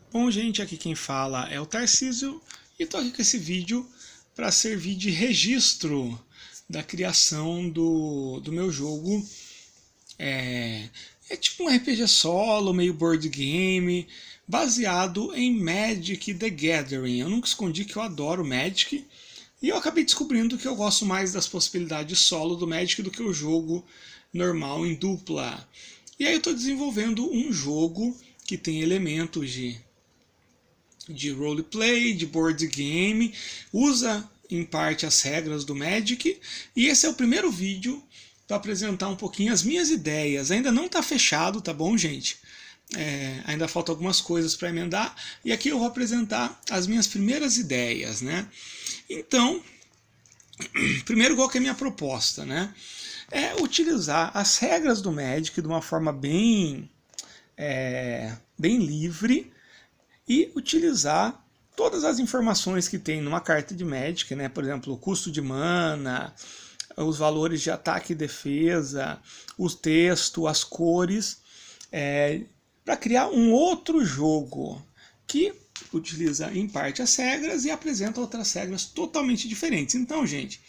Bom, gente, aqui quem fala é o Tarcísio e estou aqui com esse vídeo para servir de registro da criação do meu jogo. É tipo um RPG solo, meio board game, baseado em Magic the Gathering. Eu nunca escondi que eu adoro Magic e eu acabei descobrindo que eu gosto mais das possibilidades solo do Magic do que o jogo normal em dupla. E aí eu estou desenvolvendo um jogo que tem elementos de roleplay, de board game, usa em parte as regras do Magic, e esse é o primeiro vídeo para apresentar um pouquinho as minhas ideias. Ainda não está fechado, tá bom, gente? Ainda faltam algumas coisas para emendar, e aqui eu vou apresentar as minhas primeiras ideias, né? Então, primeiro, qual que é a minha proposta, né? É utilizar as regras do Magic de uma forma bem livre, e utilizar todas as informações que tem numa carta de Magic, né? Por exemplo, o custo de mana, os valores de ataque e defesa, o texto, as cores, para criar um outro jogo que utiliza em parte as regras e apresenta outras regras totalmente diferentes. Então, gente,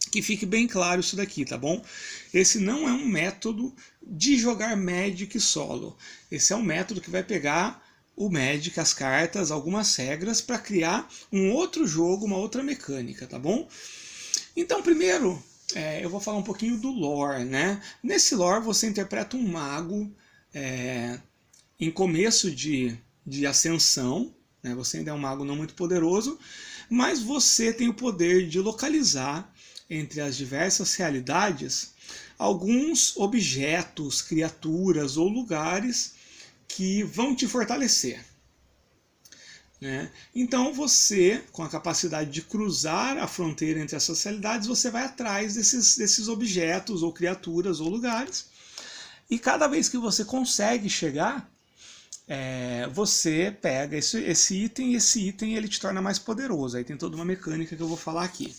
que fique bem claro isso daqui, tá bom? Esse não é um método de jogar Magic solo. Esse é um método que vai pegar o Magic, as cartas, algumas regras para criar um outro jogo, uma outra mecânica, tá bom? Então, primeiro, eu vou falar um pouquinho do lore, né? Nesse lore você interpreta um mago em começo de ascensão, né? Você ainda é um mago não muito poderoso, mas você tem o poder de localizar entre as diversas realidades alguns objetos, criaturas ou lugares que vão te fortalecer, né? Então você, com a capacidade de cruzar a fronteira entre essas realidades, você vai atrás desses objetos ou criaturas ou lugares, e cada vez que você consegue chegar, você pega esse item, e esse item ele te torna mais poderoso. Aí tem toda uma mecânica que eu vou falar aqui.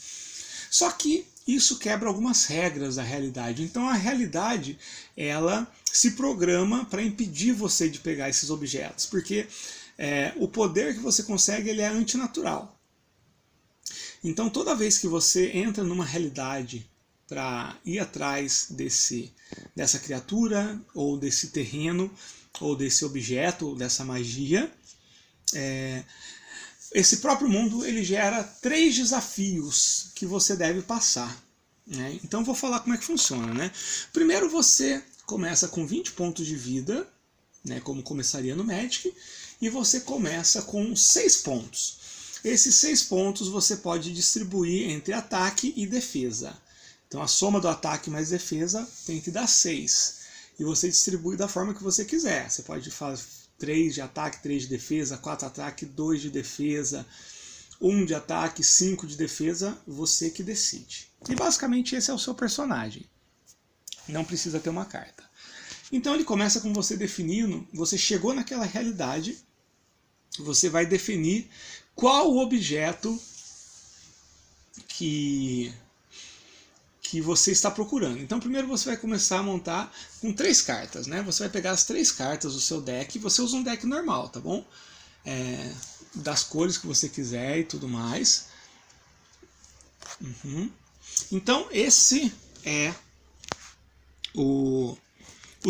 Só que isso quebra algumas regras da realidade. Então a realidade, ela se programa para impedir você de pegar esses objetos, porque o poder que você consegue ele é antinatural. Então toda vez que você entra numa realidade para ir atrás dessa criatura, ou desse terreno, ou desse objeto, ou dessa magia, esse próprio mundo ele gera 3 desafios que você deve passar, né? Então vou falar como é que funciona, né? Primeiro você começa com 20 pontos de vida, né, como começaria no Magic, e você começa com 6 pontos. Esses 6 pontos você pode distribuir entre ataque e defesa. Então a soma do ataque mais defesa tem que dar 6. E você distribui da forma que você quiser. Você pode fazer 3 de ataque, 3 de defesa, 4 de ataque, 2 de defesa, 1 de ataque, 5 de defesa, você que decide. E basicamente esse é o seu personagem. Não precisa ter uma carta. Então ele começa com você definindo, você chegou naquela realidade, você vai definir qual o objeto que você está procurando. Então primeiro você vai começar a montar com 3 cartas, né? Você vai pegar as 3 cartas do seu deck, você usa um deck normal, tá bom? Das cores que você quiser e tudo mais. Então esse é o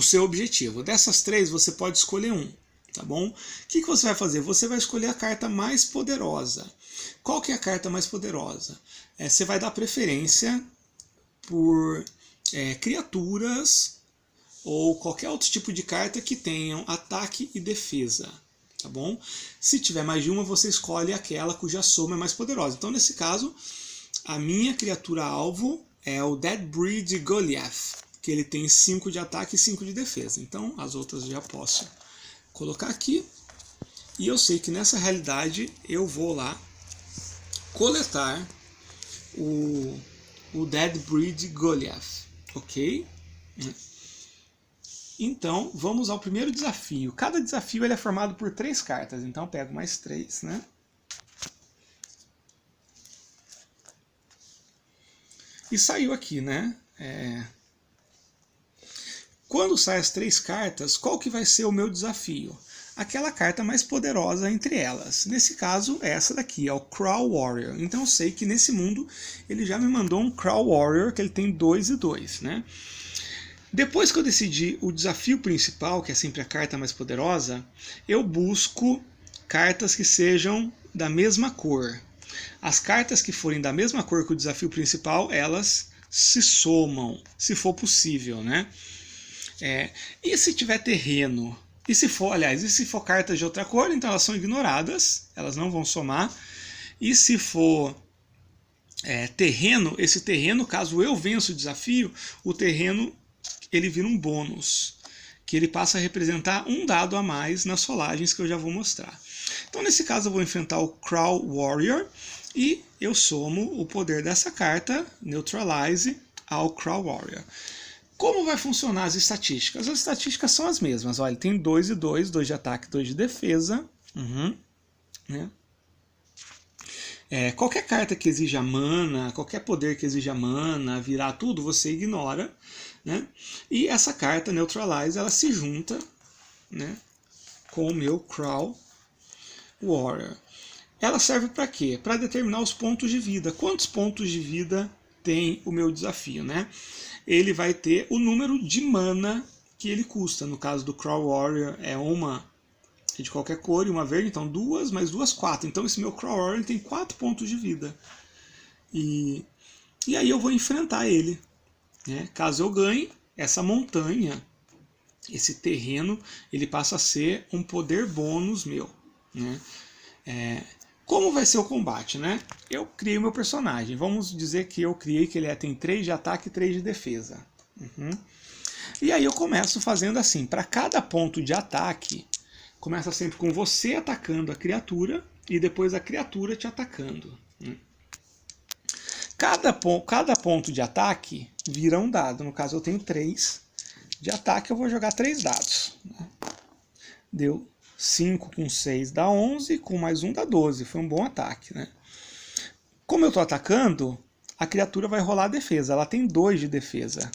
seu objetivo. Dessas 3 você pode escolher um, tá bom? O que você vai fazer? Você vai escolher a carta mais poderosa. Qual que é a carta mais poderosa? Você vai dar preferência por criaturas ou qualquer outro tipo de carta que tenham ataque e defesa, tá bom? Se tiver mais de uma, você escolhe aquela cuja soma é mais poderosa. Então, nesse caso, a minha criatura alvo é o Deadbreed Goliath, que ele tem 5 de ataque e 5 de defesa. Então, as outras eu já posso colocar aqui. E eu sei que nessa realidade eu vou lá coletar o Deadbreed Goliath, ok? Então, vamos ao primeiro desafio. Cada desafio ele é formado por 3 cartas, então eu pego mais 3, né? E saiu aqui, né? Quando saem as 3 cartas, qual que vai ser o meu desafio? aquela carta mais poderosa entre elas. Nesse caso, é essa daqui, é o Crow Warrior. Então eu sei que nesse mundo ele já me mandou um Crow Warrior, que ele tem 2 e 2, né? Depois que eu decidi o desafio principal, que é sempre a carta mais poderosa, eu busco cartas que sejam da mesma cor. As cartas que forem da mesma cor que o desafio principal, elas se somam, se for possível, né? E se tiver terreno? E se for, aliás, e se for cartas de outra cor, então elas são ignoradas, elas não vão somar. E se for terreno, esse terreno, caso eu vença o desafio, o terreno ele vira um bônus, que ele passa a representar um dado a mais nas rolagens que eu já vou mostrar. Então nesse caso eu vou enfrentar o Crow Warrior e eu somo o poder dessa carta, Neutralize, ao Crow Warrior. Como vai funcionar as estatísticas? As estatísticas são as mesmas. Olha, tem 2 e 2, 2 de ataque e 2 de defesa. Né? Qualquer carta que exija mana, qualquer poder que exija mana, virar tudo, você ignora. Né? E essa carta, Neutralize, ela se junta, né, com o meu Crow Warrior. Ela serve para quê? Para determinar os pontos de vida. Quantos pontos de vida tem o meu desafio, né? Ele vai ter o número de mana que ele custa. No caso do Crow Warrior é uma de qualquer cor e uma verde, então 2 mais 2, 4. Então esse meu Crow Warrior tem 4 pontos de vida. E aí eu vou enfrentar ele. Né? Caso eu ganhe, essa montanha, esse terreno, ele passa a ser um poder bônus meu. Né? Como vai ser o combate? Né? Eu criei o meu personagem. Vamos dizer que eu criei que ele tem 3 de ataque e 3 de defesa. E aí eu começo fazendo assim, para cada ponto de ataque, começa sempre com você atacando a criatura e depois a criatura te atacando. Cada ponto de ataque vira um dado. No caso eu tenho 3 de ataque, eu vou jogar 3 dados. Deu 5 com 6 dá 11, com mais 1 dá 12. Foi um bom ataque. Né? Como eu estou atacando, a criatura vai rolar a defesa. Ela tem 2 de defesa.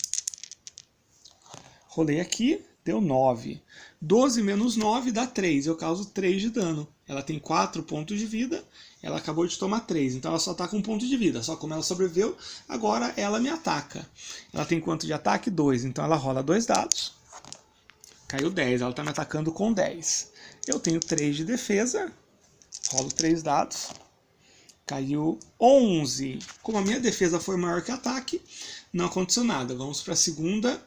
Rolei aqui, deu 9. 12 menos 9 dá 3. Eu causo 3 de dano. Ela tem 4 pontos de vida. Ela acabou de tomar 3. Então ela só está com 1 ponto de vida. Só como ela sobreviveu, agora ela me ataca. Ela tem quanto de ataque? 2. Então ela rola 2 dados. Caiu 10. Ela está me atacando com 10. Eu tenho 3 de defesa. Rolo 3 dados. Caiu 11. Como a minha defesa foi maior que o ataque, não aconteceu nada. Vamos para a segunda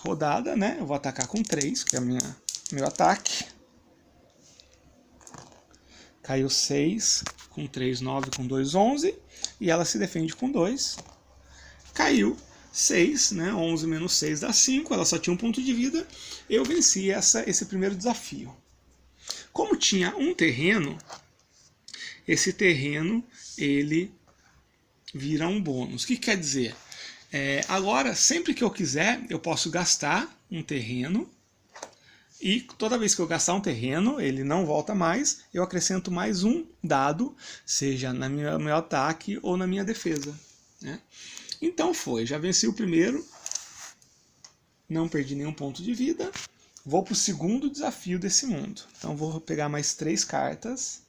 rodada, né? Eu vou atacar com 3, que é meu ataque. Caiu 6, com 3, 9, com 2, 11. E ela se defende com 2. Caiu 6, né? 11 menos 6 dá 5. Ela só tinha 1 ponto de vida. Eu venci esse primeiro desafio. Como tinha um terreno, esse terreno ele vira um bônus. O que quer dizer? Agora, sempre que eu quiser, eu posso gastar um terreno. E toda vez que eu gastar um terreno, ele não volta mais, eu acrescento mais um dado, seja no meu ataque ou na minha defesa. Né? Então já venci o primeiro, não perdi nenhum ponto de vida, vou para o segundo desafio desse mundo. Então vou pegar mais 3 cartas.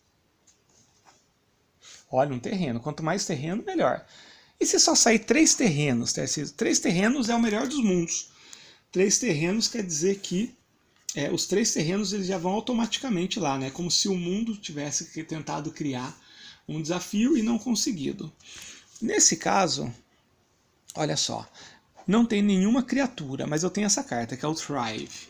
Olha, um terreno, quanto mais terreno, melhor. E se só sair 3 terrenos, 3 terrenos é o melhor dos mundos. 3 terrenos quer dizer que os 3 terrenos eles já vão automaticamente lá, né? Como se o mundo tivesse tentado criar um desafio e não conseguido. Nesse caso, olha só, não tem nenhuma criatura, mas eu tenho essa carta, que é o Thrive.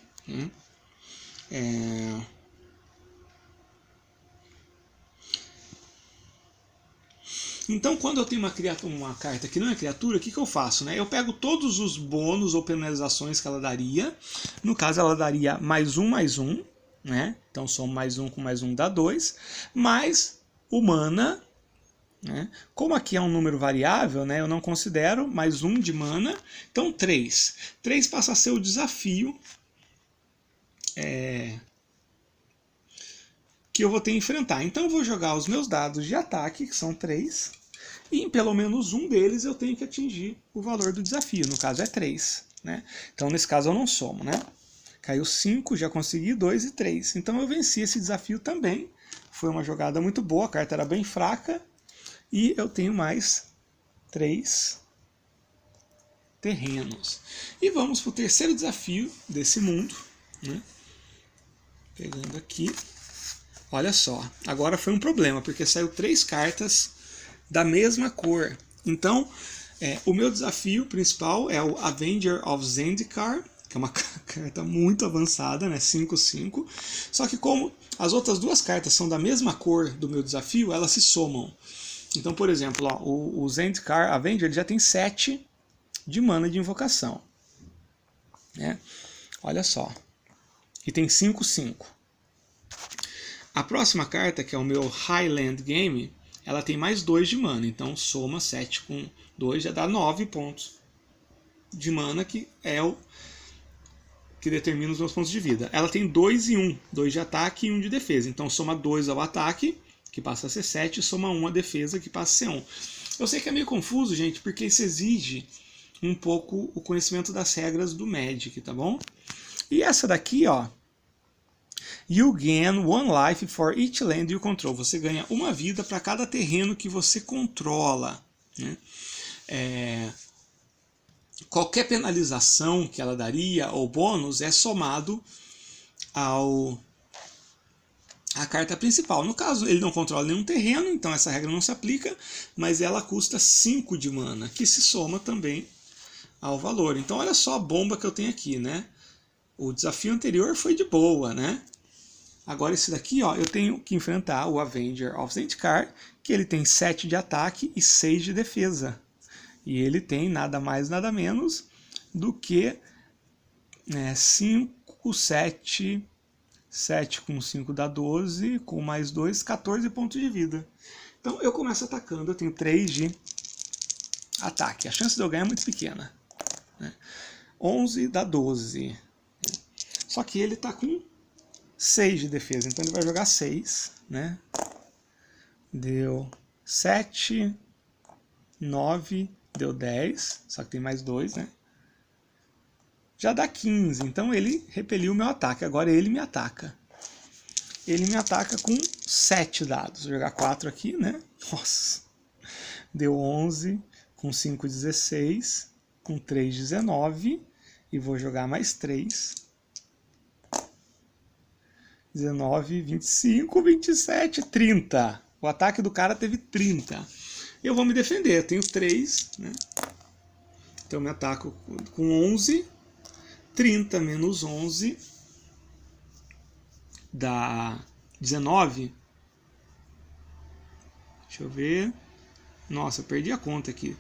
Então, quando eu tenho uma carta que não é criatura, o que eu faço? Né? Eu pego todos os bônus ou penalizações que ela daria. No caso, ela daria mais um. Né? Então, somo mais 1 com mais 1 dá 2. Mais o mana. Né? Como aqui é um número variável, né? Eu não considero mais 1 de mana. Então, 3. 3 passa a ser o desafio que eu vou ter que enfrentar. Então eu vou jogar os meus dados de ataque, que são 3, e em pelo menos um deles eu tenho que atingir o valor do desafio, no caso é 3. Né? Então nesse caso eu não somo. Né? Caiu 5, já consegui 2 e 3. Então eu venci esse desafio também. Foi uma jogada muito boa, a carta era bem fraca. E eu tenho mais 3 terrenos. E vamos para o terceiro desafio desse mundo, né? Pegando aqui. Olha só, agora foi um problema, porque saiu 3 cartas da mesma cor. Então, o meu desafio principal é o Avenger of Zendikar, que é uma carta muito avançada, né? 5/5. Só que como as outras 2 cartas são da mesma cor do meu desafio, elas se somam. Então, por exemplo, ó, o Zendikar Avenger ele já tem 7 de mana de invocação, né? Olha só. E tem 5/5. A próxima carta, que é o meu Highland Game, ela tem mais 2 de mana. Então soma 7 com 2, já dá 9 pontos de mana, que é o que determina os meus pontos de vida. Ela tem 2 e 1. 2 de ataque e 1 de defesa. Então soma 2 ao ataque, que passa a ser 7, e soma 1 à defesa, que passa a ser 1. Eu sei que é meio confuso, gente, porque isso exige um pouco o conhecimento das regras do Magic, tá bom? E essa daqui, ó, you gain 1 life for each land you control. Você ganha 1 vida para cada terreno que você controla, né? Qualquer penalização que ela daria ou bônus é somado à carta principal. No caso, ele não controla nenhum terreno, então essa regra não se aplica, mas ela custa 5 de mana, que se soma também ao valor. Então olha só a bomba que eu tenho aqui, né? O desafio anterior foi de boa, né? Agora esse daqui, ó, eu tenho que enfrentar o Avenger of Zendikar, que ele tem 7 de ataque e 6 de defesa. E ele tem nada mais, nada menos do que 5, 7, 7 com 5 dá 12, com mais 2, 14 pontos de vida. Então eu começo atacando, eu tenho 3 de ataque. A chance de eu ganhar é muito pequena, né? 11 dá 12. Só que ele está com 6 de defesa, então ele vai jogar 6, né? Deu 7, 9, deu 10, só que tem mais 2, né? Já dá 15, então ele repeliu o meu ataque, agora ele me ataca. Ele me ataca com 7 dados, vou jogar 4 aqui, né? Nossa! Deu 11, com 5, 16, com 3, 19, e vou jogar mais 3. 19, 25, 27, 30. O ataque do cara teve 30. Eu vou me defender, eu tenho 3, né? Então eu me ataco com 11. 30 menos 11 dá 19. Deixa eu ver. Nossa, eu perdi a conta aqui.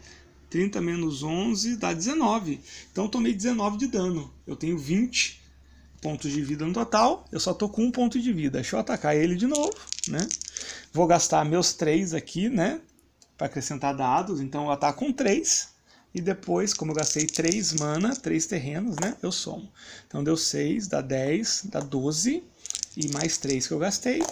30 menos 11 dá 19. Então eu tomei 19 de dano. Eu tenho 20 pontos de vida no total. Eu só tô com 1 ponto de vida. Deixa eu atacar ele de novo, né? Vou gastar meus 3 aqui, né? Para acrescentar dados. Então eu ataco com 3. E depois, como eu gastei 3 mana, 3 terrenos, né? Eu somo. Então deu 6, dá 10, dá 12. E mais 3 que eu gastei.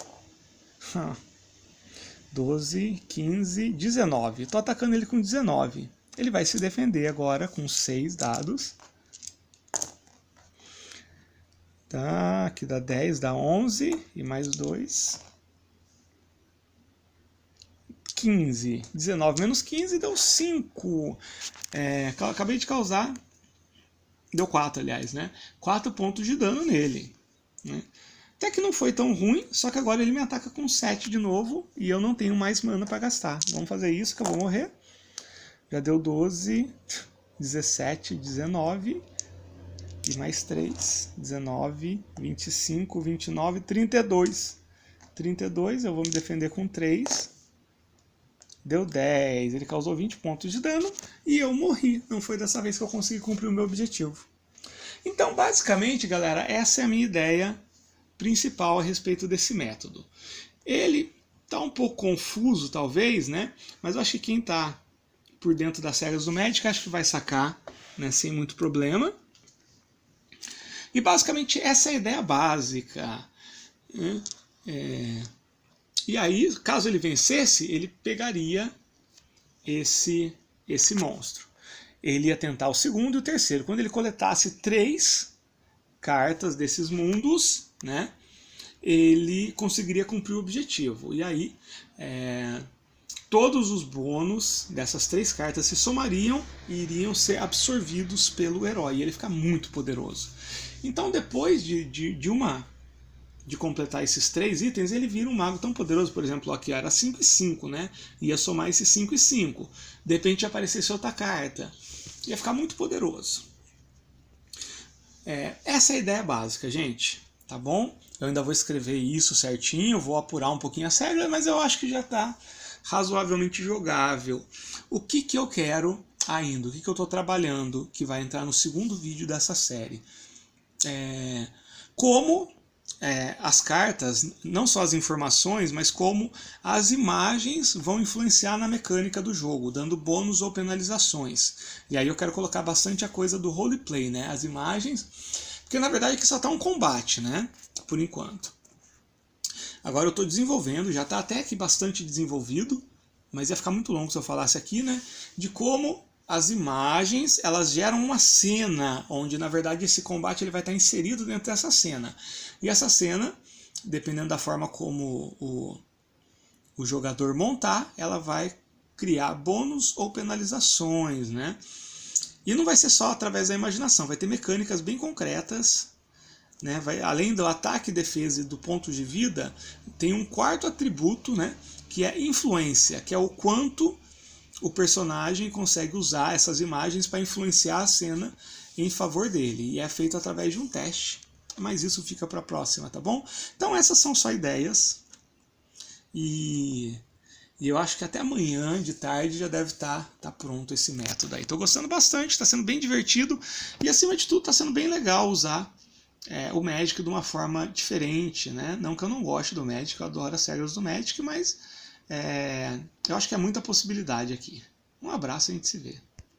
12, 15, 19. Estou atacando ele com 19. Ele vai se defender agora com 6 dados. Tá, aqui dá 10, dá 11. E mais 2. 15. 19 menos 15 deu 5. Acabei de causar. Deu 4, aliás, né? 4 pontos de dano nele, né? Até que não foi tão ruim, só que agora ele me ataca com 7 de novo e eu não tenho mais mana para gastar. Vamos fazer isso que eu vou morrer. Já deu 12, 17, 19 e mais 3, 19, 25, 29, 32. 32, eu vou me defender com 3. Deu 10, ele causou 20 pontos de dano e eu morri. Não foi dessa vez que eu consegui cumprir o meu objetivo. Então, basicamente, galera, essa é a minha ideia principal a respeito desse método. Ele está um pouco confuso, talvez, né? Mas eu acho que quem está por dentro das regras do Magic acho que vai sacar, né, sem muito problema. E basicamente essa é a ideia básica, né? E aí, caso ele vencesse, ele pegaria esse monstro. Ele ia tentar o segundo e o terceiro. Quando ele coletasse 3 cartas desses mundos, né, ele conseguiria cumprir o objetivo. E aí, todos os bônus dessas 3 cartas se somariam e iriam ser absorvidos pelo herói. E ele fica muito poderoso. Então, depois de completar esses 3 itens, ele vira um mago tão poderoso, por exemplo, aqui era 5 e 5, né? Ia somar esses 5 e 5. De repente aparecesse outra carta. Ia ficar muito poderoso. Essa é a ideia básica, gente. Tá bom? Eu ainda vou escrever isso certinho, vou apurar um pouquinho as regras, mas eu acho que já está razoavelmente jogável. O que eu quero ainda? O que eu estou trabalhando, que vai entrar no segundo vídeo dessa série? Como as cartas, não só as informações, mas como as imagens vão influenciar na mecânica do jogo, dando bônus ou penalizações. E aí eu quero colocar bastante a coisa do roleplay, né? As imagens, porque na verdade aqui só está um combate, né? Por enquanto. Agora eu estou desenvolvendo, já está até aqui bastante desenvolvido, mas ia ficar muito longo se eu falasse aqui, né? De como as imagens, elas geram uma cena, onde na verdade esse combate ele vai estar inserido dentro dessa cena. E essa cena, dependendo da forma como o jogador montar, ela vai criar bônus ou penalizações, né? E não vai ser só através da imaginação, vai ter mecânicas bem concretas, né? Além do ataque, defesa e do ponto de vida, tem um quarto atributo, né? Que é influência, que é o quanto o personagem consegue usar essas imagens para influenciar a cena em favor dele. E é feito através de um teste. Mas isso fica para a próxima, tá bom? Então essas são só ideias. E eu acho que até amanhã de tarde já deve estar pronto esse método aí. Estou gostando bastante, está sendo bem divertido. E acima de tudo está sendo bem legal usar o Magic de uma forma diferente, né? Não que eu não goste do Magic, eu adoro as regras do Magic, mas eu acho que é muita possibilidade aqui. Um abraço e a gente se vê.